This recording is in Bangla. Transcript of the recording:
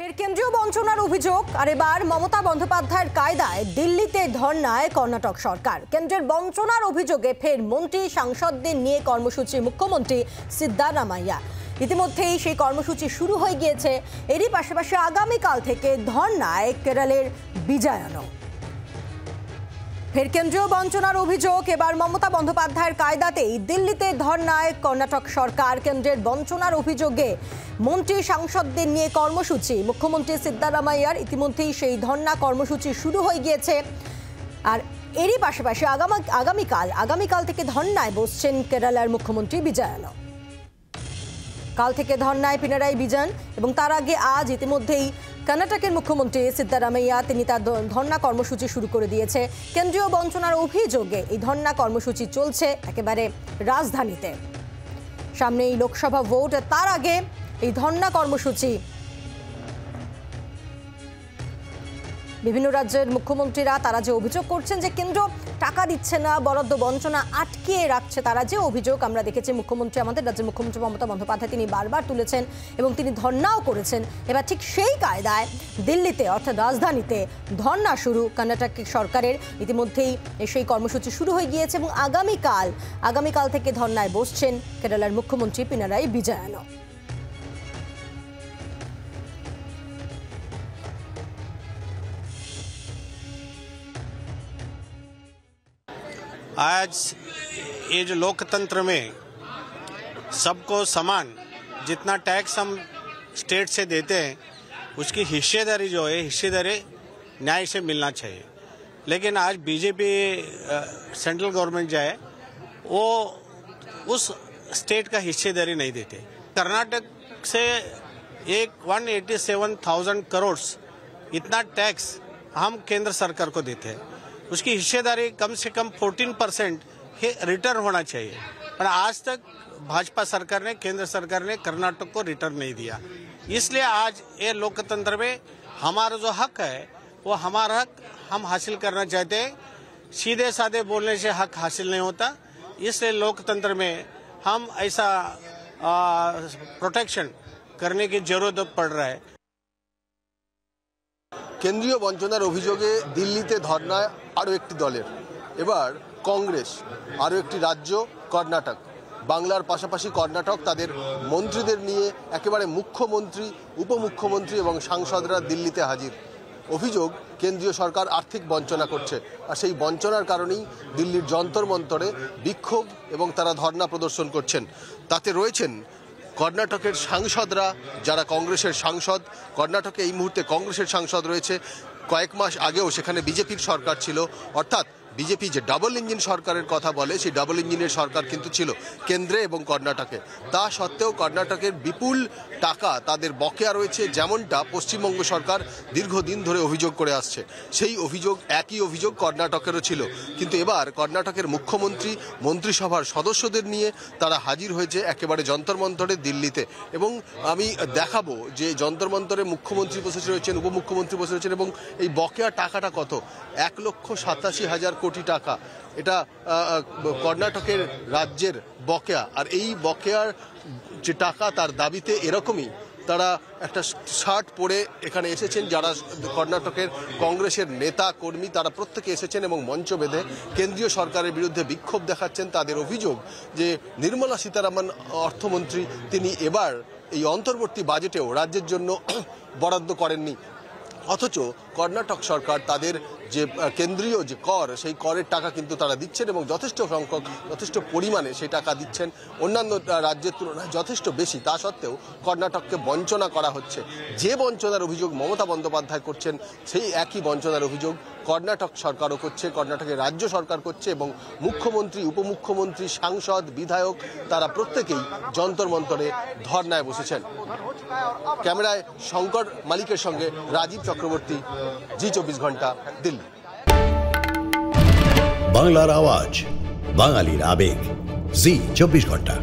ফের কেন্দ্রীয় বঞ্চনার অভিযোগ আর এবার মমতা বন্দ্যোপাধ্যায়ের কায়দায় দিল্লিতে ধর্নায় কর্ণাটক সরকার। কেন্দ্রের বঞ্চনার অভিযোগে ফের মন্ত্রী সাংসদদের নিয়ে কর্মসূচি মুখ্যমন্ত্রী সিদ্ধারামাইয়া। ইতিমধ্যেই সেই কর্মসূচি শুরু হয়ে গিয়েছে। এরই পাশাপাশি আগামীকাল থেকে ধর্নায় কেরলের বিজয়ানো। ফের কেন্দ্রীয় বঞ্চনার অভিযোগ, এবার মমতা বন্দ্যোপাধ্যায়ের কায়দাতেই দিল্লিতে ধর্নায় কর্ণাটক সরকার। কেন্দ্রের বঞ্চনার অভিযোগে মন্ত্রী সাংসদদের নিয়ে কর্মসূচি মুখ্যমন্ত্রী সিদ্ধারামাইয়ার। ইতিমধ্যেই সেই ধর্না কর্মসূচি শুরু হয়ে গিয়েছে। আর এরই পাশাপাশি আগামীকাল থেকে ধর্নায় বসছেন কেরালার মুখ্যমন্ত্রী বিজয়ানো। কাল থেকে ধর্নায় পিনারাই বিজয়ন এবং তার আগে আজ ইতিমধ্যেই কর্ণাটকের মুখ্যমন্ত্রী সিদ্ধারামাইয়া তিনি তার ধর্না কর্মসূচি শুরু করে দিয়েছে। কেন্দ্রীয় বঞ্চনার অভিযোগে এই ধর্না কর্মসূচি চলছে একেবারে রাজধানীতে। সামনেই লোকসভা ভোট, তার আগে এই ধর্না কর্মসূচি। বিভিন্ন রাজ্যের মুখ্যমন্ত্রীরা তারা যে অভিযোগ করছেন যে কেন্দ্র টাকা দিচ্ছে না, বরাদ্দ বঞ্চনা আটকিয়ে রাখছে, তারা যে অভিযোগ আমরা দেখেছি আমাদের রাজ্যের মুখ্যমন্ত্রী মমতা বন্দ্যোপাধ্যায় তিনি বারবার তুলেছেন এবং তিনি ধর্নাও করেছেন। এবার ঠিক সেই কায়দায় দিল্লিতে অর্থাৎ রাজধানীতে ধর্না শুরু কর্ণাটক সরকারের। ইতিমধ্যেই সেই কর্মসূচি শুরু হয়ে গিয়েছে এবং আগামীকাল থেকে ধর্নায় বসছেন কেরালার মুখ্যমন্ত্রী পিনারাই বিজয়ানো। आज ये जो लोकतंत्र में सबको समान जितना टैक्स हम स्टेट से देते हैं उसकी हिस्सेदारी जो है हिस्सेदारी न्याय से मिलना चाहिए। लेकिन आज बीजेपी सेंट्रल गवर्नमेंट जो है वो उस स्टेट का हिस्सेदारी नहीं देते। कर्नाटक से 187,000 करोड़ इतना टैक्स हम केंद्र सरकार को देते हैं, उसकी हिस्सेदारी कम से कम 14% रिटर्न होना चाहिए। पर आज तक भाजपा सरकार ने, केंद्र सरकार ने कर्नाटक को रिटर्न नहीं दिया। इसलिए आज ये लोकतंत्र में हमारा जो हक है वो हमारा हक हम हासिल करना चाहते हैं। सीधे साधे बोलने से हक हासिल नहीं होता, इसलिए लोकतंत्र में हम ऐसा प्रोटेक्शन करने की जरूरत पड़ रहा है। কেন্দ্রীয় বঞ্চনার অভিযোগে দিল্লিতে ধর্নায় আরও একটি দলের, এবার কংগ্রেস, আরও একটি রাজ্য কর্ণাটক। বাংলার পাশাপাশি কর্ণাটক তাদের মন্ত্রীদের নিয়ে একেবারে মুখ্যমন্ত্রী, উপমুখ্যমন্ত্রী এবং সাংসদরা দিল্লিতে হাজির। অভিযোগ কেন্দ্রীয় সরকার আর্থিক বঞ্চনা করছে, আর সেই বঞ্চনার কারণেই দিল্লির যন্তর মন্তরে বিক্ষোভ এবং তারা ধর্না প্রদর্শন করছেন। তাতে রয়েছেন কর্ণাটকের সাংসদরা, যারা কংগ্রেসের সাংসদ। কর্ণাটকে এই মুহূর্তে কংগ্রেসের সাংসদ রয়েছে। কয়েক মাস আগেও সেখানে বিজেপির সরকার ছিল, অর্থাৎ বিজেপি যে ডাবল ইঞ্জিন সরকারের কথা বলে সেই ডাবল ইঞ্জিনের সরকার কিন্তু ছিল কেন্দ্রে এবং কর্ণাটকে। তা সত্ত্বেও কর্ণাটকের বিপুল টাকা তাদের বকেয়া রয়েছে, যেমনটা পশ্চিমবঙ্গ সরকার দীর্ঘদিন ধরে অভিযোগ করে আসছে। সেই একই অভিযোগ কর্ণাটকেরও ছিল। কিন্তু এবার কর্ণাটকের মুখ্যমন্ত্রী মন্ত্রিসভার সদস্যদের নিয়ে তারা হাজির হয়েছে একেবারে যন্তর মন্তরে দিল্লিতে। এবং আমি দেখাবো যে যন্তর মন্তরে মুখ্যমন্ত্রী বসে রয়েছেন, উপমুখ্যমন্ত্রী বসে রয়েছেন এবং এই বকেয়া টাকাটা কত, 1,87,000 কোটি টাকা। এটা কর্ণাটকের রাজ্যের বকেয়া। আর এই বকেয়ার যে টাকা তার দাবিতে এরকমই তারা একটা শার্ট পরে এখানে এসেছেন যারা কর্ণাটকের কংগ্রেসের নেতা কর্মী, তারা প্রত্যেকে এসেছেন এবং মঞ্চ বেঁধে কেন্দ্রীয় সরকারের বিরুদ্ধে বিক্ষোভ দেখাচ্ছেন। তাদের অভিযোগ যে নির্মলা সীতারামন অর্থমন্ত্রী তিনি এবার এই অন্তর্বর্তী বাজেটেও রাজ্যের জন্য বরাদ্দ করেননি, অথচ কর্ণাটক সরকার তাদের যে কেন্দ্রীয় যে কর সেই করের টাকা কিন্তু তারা দিচ্ছেন এবং যথেষ্ট পরিমাণে সেই টাকা দিচ্ছেন, অন্যান্য রাজ্যের তুলনায় যথেষ্ট বেশি। তা সত্ত্বেও কর্ণাটককে বঞ্চনা করা হচ্ছে। যে বঞ্চনার অভিযোগ মমতা বন্দ্যোপাধ্যায় করছেন সেই একই বঞ্চনার অভিযোগ কর্ণাটক সরকারও করছে, কর্ণাটকের রাজ্য সরকার করছে এবং মুখ্যমন্ত্রী, উপমুখ্যমন্ত্রী, সাংসদ, বিধায়ক তারা প্রত্যেকেই যন্তর মন্তরে ধর্নায় বসেছেন। ক্যামেরায় শঙ্কর মালিকের সঙ্গে রাজীব চক্রবর্তী, জি24 ঘন্টা, দিল্লি। বাংলার আওয়াজ, বাঙালির আবেগ, জি24 ঘন্টা।